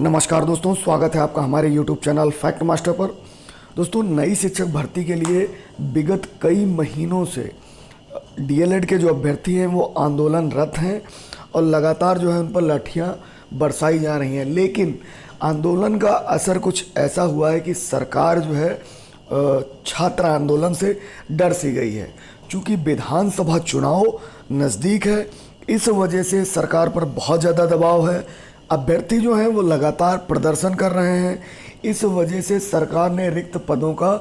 नमस्कार दोस्तों, स्वागत है आपका हमारे YouTube चैनल फैक्ट मास्टर पर। दोस्तों, नई शिक्षक भर्ती के लिए विगत कई महीनों से डीएलएड के जो अभ्यर्थी हैं वो आंदोलनरत हैं और लगातार जो है उन पर लाठियाँ बरसाई जा रही हैं। लेकिन आंदोलन का असर कुछ ऐसा हुआ है कि सरकार जो है छात्र आंदोलन से डर सी गई है। चूँकि विधानसभा चुनाव नज़दीक है, इस वजह से सरकार पर बहुत ज़्यादा दबाव है। अभ्यर्थी जो हैं वो लगातार प्रदर्शन कर रहे हैं। इस वजह से सरकार ने रिक्त पदों का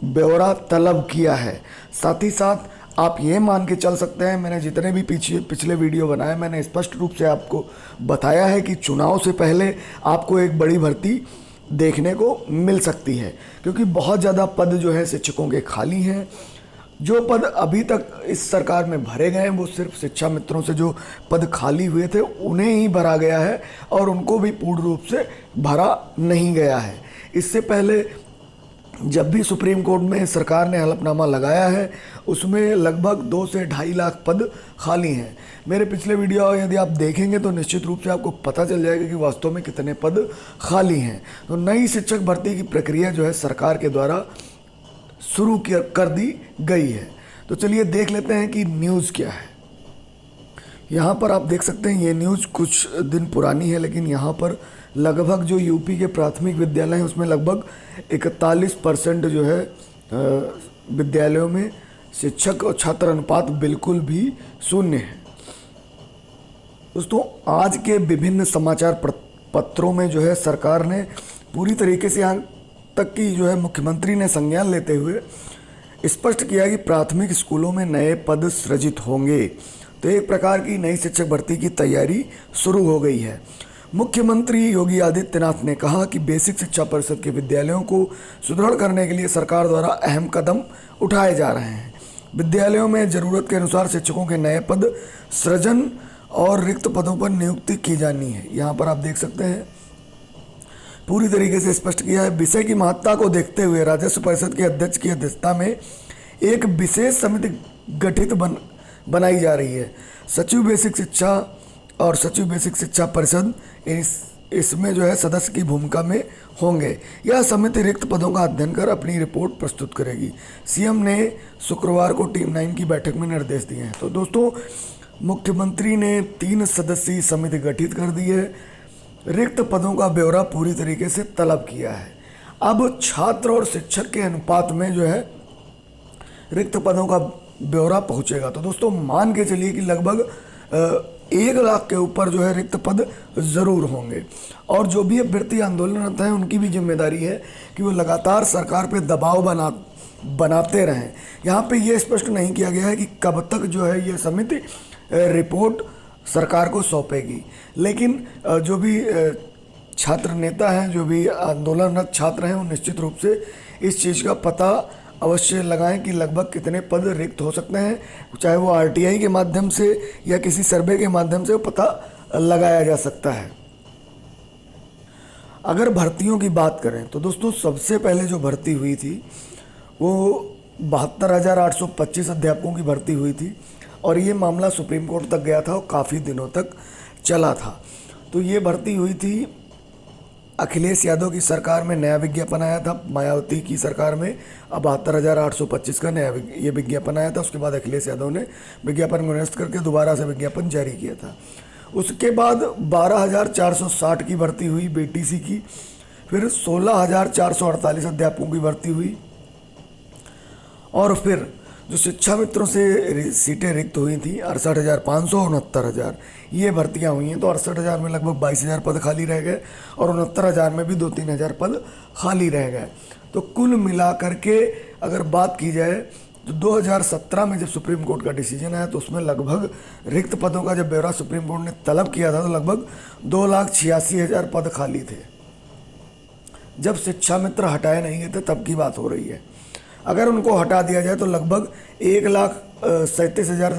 ब्यौरा तलब किया है। साथ ही साथ आप ये मान के चल सकते हैं, मैंने जितने भी पिछले वीडियो बनाए मैंने स्पष्ट रूप से आपको बताया है कि चुनाव से पहले आपको एक बड़ी भर्ती देखने को मिल सकती है, क्योंकि बहुत ज़्यादा पद जो है शिक्षकों के खाली हैं। जो पद अभी तक इस सरकार में भरे गए हैं वो सिर्फ शिक्षा मित्रों से जो पद खाली हुए थे उन्हें ही भरा गया है और उनको भी पूर्ण रूप से भरा नहीं गया है। इससे पहले जब भी सुप्रीम कोर्ट में सरकार ने हलफनामा लगाया है उसमें लगभग 2 से 2.5 लाख पद खाली हैं। मेरे पिछले वीडियो यदि आप देखेंगे तो निश्चित रूप से आपको पता चल जाएगा कि वास्तव में कितने पद खाली हैं। तो नई शिक्षक भर्ती की प्रक्रिया जो है सरकार के द्वारा शुरू कर दी गई है। तो चलिए देख लेते हैं कि न्यूज़ क्या है। यहाँ पर आप देख सकते हैं, ये न्यूज़ कुछ दिन पुरानी है, लेकिन यहाँ पर लगभग जो यूपी के प्राथमिक विद्यालय हैं उसमें लगभग 41% जो है विद्यालयों में शिक्षक और छात्र अनुपात बिल्कुल भी शून्य है। दोस्तों, आज के विभिन्न समाचार पत्रों में जो है सरकार ने पूरी तरीके से यहाँ तक कि जो है मुख्यमंत्री ने संज्ञान लेते हुए स्पष्ट किया कि प्राथमिक स्कूलों में नए पद सृजित होंगे। तो एक प्रकार की नई शिक्षक भर्ती की तैयारी शुरू हो गई है। मुख्यमंत्री योगी आदित्यनाथ ने कहा कि बेसिक शिक्षा परिषद के विद्यालयों को सुदृढ़ करने के लिए सरकार द्वारा अहम कदम उठाए जा रहे हैं। विद्यालयों में ज़रूरत के अनुसार शिक्षकों के नए पद सृजन और रिक्त पदों पर नियुक्ति की जानी है। यहाँ पर आप देख सकते हैं पूरी तरीके से स्पष्ट किया है। विषय की महत्ता को देखते हुए राजस्व परिषद के अध्यक्ष की अध्यक्षता में एक विशेष समिति गठित बनाई जा रही है। सचिव बेसिक शिक्षा और सचिव बेसिक शिक्षा परिषद इसमें जो है सदस्य की भूमिका में होंगे। यह समिति रिक्त पदों का अध्ययन कर अपनी रिपोर्ट प्रस्तुत करेगी। सीएम ने शुक्रवार को टीम 9 की बैठक में निर्देश दिए हैं। तो दोस्तों, मुख्यमंत्री ने 3 सदस्यीय समिति गठित कर दी है। रिक्त पदों का ब्यौरा पूरी तरीके से तलब किया है। अब छात्र और शिक्षक के अनुपात में जो है रिक्त पदों का ब्यौरा पहुंचेगा। तो दोस्तों, मान के चलिए कि लगभग 1 लाख के ऊपर जो है रिक्त पद ज़रूर होंगे। और जो भी अभ्यर्थी आंदोलनरत हैं उनकी भी जिम्मेदारी है कि वो लगातार सरकार पे दबाव बनाते रहें। यहाँ पे ये स्पष्ट नहीं किया गया है कि कब तक जो है ये समिति रिपोर्ट सरकार को सौंपेगी। लेकिन जो भी छात्र नेता हैं, जो भी आंदोलनरत छात्र हैं, वो निश्चित रूप से इस चीज़ का पता अवश्य लगाएं कि लगभग कितने पद रिक्त हो सकते हैं। चाहे वो आरटीआई के माध्यम से या किसी सर्वे के माध्यम से वो पता लगाया जा सकता है। अगर भर्तियों की बात करें तो दोस्तों, सबसे पहले जो भर्ती हुई थी वो 72,825 अध्यापकों की भर्ती हुई थी और ये मामला सुप्रीम कोर्ट तक गया था और काफ़ी दिनों तक चला था। तो ये भर्ती हुई थी अखिलेश यादव की सरकार में, नया विज्ञापन आया था। मायावती की सरकार में 72,825 का नया ये विज्ञापन आया था। उसके बाद अखिलेश यादव ने विज्ञापन को निरस्त करके दोबारा से विज्ञापन जारी किया था। उसके बाद 12,460 की भर्ती हुई बीटीसी की, फिर 16,448 अध्यापकों की भर्ती हुई और फिर जो शिक्षा मित्रों से सीटें रिक्त हुई थी 68,500 और 69,000 ये भर्तियां हुई हैं। तो 68,000 में लगभग 22,000 पद खाली रह गए और 69,000 में भी 2-3 हज़ार पद खाली रह गए। तो कुल मिलाकर के अगर बात की जाए तो 2017 में जब सुप्रीम कोर्ट का डिसीजन आया तो उसमें लगभग रिक्त पदों का जब ब्यौरा सुप्रीम कोर्ट ने तलब किया था तो लगभग 2,86,000 पद खाली थे। जब शिक्षा मित्र हटाए नहीं गए थे तब की बात हो रही है। अगर उनको हटा दिया जाए तो लगभग 1,37,000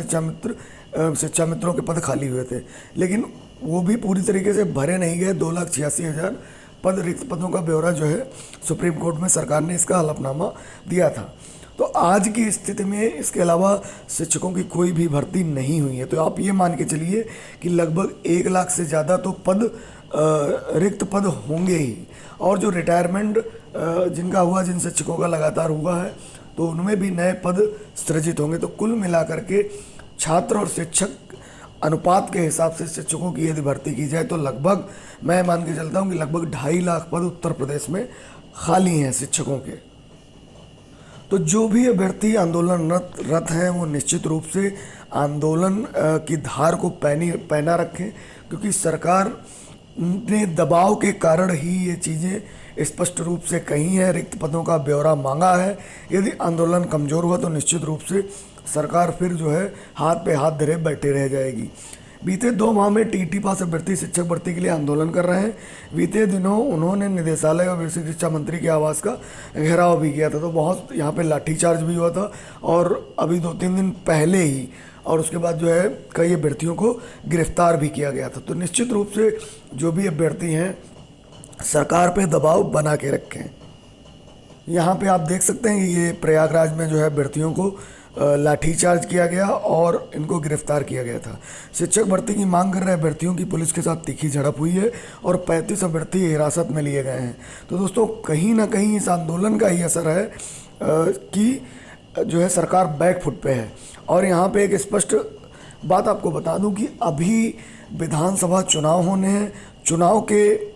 शिक्षा मित्रों के पद खाली हुए थे, लेकिन वो भी पूरी तरीके से भरे नहीं गए। 2,86,000 पद रिक्त पदों का ब्यौरा जो है सुप्रीम कोर्ट में सरकार ने इसका हलफनामा दिया था। तो आज की स्थिति में इसके अलावा शिक्षकों की कोई भी भर्ती नहीं हुई है। तो आप ये मान के चलिए कि लगभग 1 लाख से ज़्यादा तो पद रिक्त पद होंगे ही। और जो रिटायरमेंट जिनका हुआ, जिन शिक्षकों का लगातार हुआ है, तो उनमें भी नए पद सृजित होंगे। तो कुल मिलाकर के छात्र और शिक्षक अनुपात के हिसाब से शिक्षकों की यदि भर्ती की जाए तो लगभग मैं मान के चलता हूँ कि लगभग 2.5 लाख पद उत्तर प्रदेश में खाली हैं शिक्षकों के। तो जो भी अभ्यर्थी आंदोलनरत हैं वो निश्चित रूप से आंदोलन की धार को पहना रखें, क्योंकि सरकार ने दबाव के कारण ही ये चीज़ें स्पष्ट रूप से कही हैं, रिक्त पदों का ब्यौरा मांगा है। यदि आंदोलन कमज़ोर हुआ तो निश्चित रूप से सरकार फिर जो है हाथ पे हाथ धरे बैठे रह जाएगी। बीते 2 माह में टीटी पास अभ्यर्थी शिक्षक भर्ती के लिए आंदोलन कर रहे हैं। बीते दिनों उन्होंने निदेशालय और बेसिक शिक्षा मंत्री के आवास का घेराव भी किया था। तो बहुत यहाँ पे लाठीचार्ज भी हुआ था, और अभी 2-3 दिन पहले ही, और उसके बाद जो है कई अभ्यर्थियों को गिरफ्तार भी किया गया था। तो निश्चित रूप से जो भी अभ्यर्थी हैं सरकार पे दबाव बना के रखें। यहाँ पे आप देख सकते हैं कि ये प्रयागराज में जो है अभ्यर्थियों को लाठीचार्ज किया गया और इनको गिरफ्तार किया गया था। शिक्षक भर्ती की मांग कर रहे अभ्यर्थियों की पुलिस के साथ तीखी झड़प हुई है और 35 अभ्यर्थी हिरासत में लिए गए हैं। तो दोस्तों कहीं ना कहीं इस आंदोलन का ही असर है कि जो है सरकार बैक फुट पे है। और यहाँ पे एक स्पष्ट बात आपको बता दूं कि अभी विधानसभा चुनाव होने हैं। चुनाव के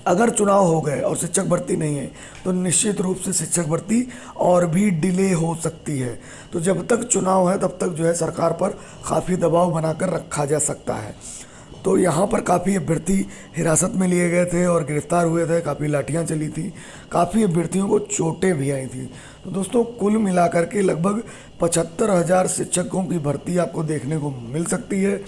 अगर चुनाव हो गए और शिक्षक भर्ती नहीं है तो निश्चित रूप से शिक्षक भर्ती और भी डिले हो सकती है। तो जब तक चुनाव है तब तक जो है सरकार पर काफ़ी दबाव बनाकर रखा जा सकता है। तो यहाँ पर काफ़ी अभ्यर्थी हिरासत में लिए गए थे और गिरफ्तार हुए थे, काफ़ी लाठियाँ चली थी, काफ़ी अभ्यर्थियों को चोटें भी आई थी। तो दोस्तों कुल मिलाकर के लगभग 75,000 शिक्षकों की भर्ती आपको देखने को मिल सकती है।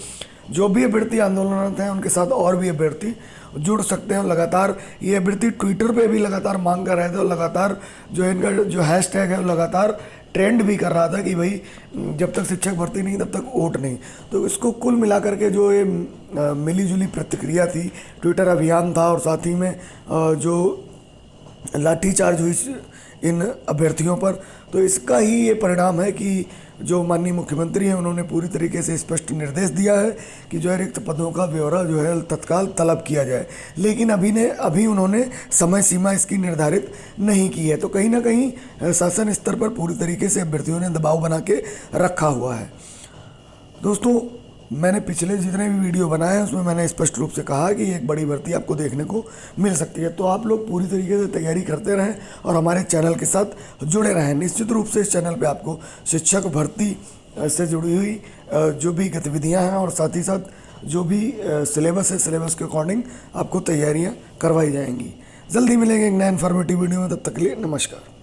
जो भी अभ्यर्थी आंदोलनरत हैं उनके साथ और भी अभ्यर्थी जुड़ सकते हैं। लगातार ये अभ्यर्थी ट्विटर पे भी लगातार मांग कर रहे थे और लगातार जो इनका जो हैशटैग है वो लगातार ट्रेंड भी कर रहा था कि भाई जब तक शिक्षक भर्ती नहीं तब तक वोट नहीं। तो इसको कुल मिलाकर के जो ये मिलीजुली प्रतिक्रिया थी, ट्विटर अभियान था और साथ ही में जो लाठीचार्ज हुई इन अभ्यर्थियों पर, तो इसका ही ये परिणाम है कि जो माननीय मुख्यमंत्री हैं उन्होंने पूरी तरीके से स्पष्ट निर्देश दिया है कि जो है रिक्त पदों का ब्यौरा जो है तत्काल तलब किया जाए। लेकिन अभी उन्होंने समय सीमा इसकी निर्धारित नहीं की है। तो कहीं ना कहीं शासन स्तर पर पूरी तरीके से अभ्यर्थियों ने दबाव बना के रखा हुआ है। दोस्तों मैंने पिछले जितने भी वीडियो बनाए हैं उसमें मैंने स्पष्ट रूप से कहा कि एक बड़ी भर्ती आपको देखने को मिल सकती है। तो आप लोग पूरी तरीके से तैयारी करते रहें और हमारे चैनल के साथ जुड़े रहें। निश्चित रूप से इस चैनल पे आपको शिक्षक भर्ती से जुड़ी हुई जो भी गतिविधियां हैं और साथ ही साथ जो भी सिलेबस है, सिलेबस के अकॉर्डिंग आपको तैयारियाँ करवाई जाएंगी। जल्दी मिलेंगे एक नया इन्फॉर्मेटिव वीडियो में, तब तक के लिए नमस्कार।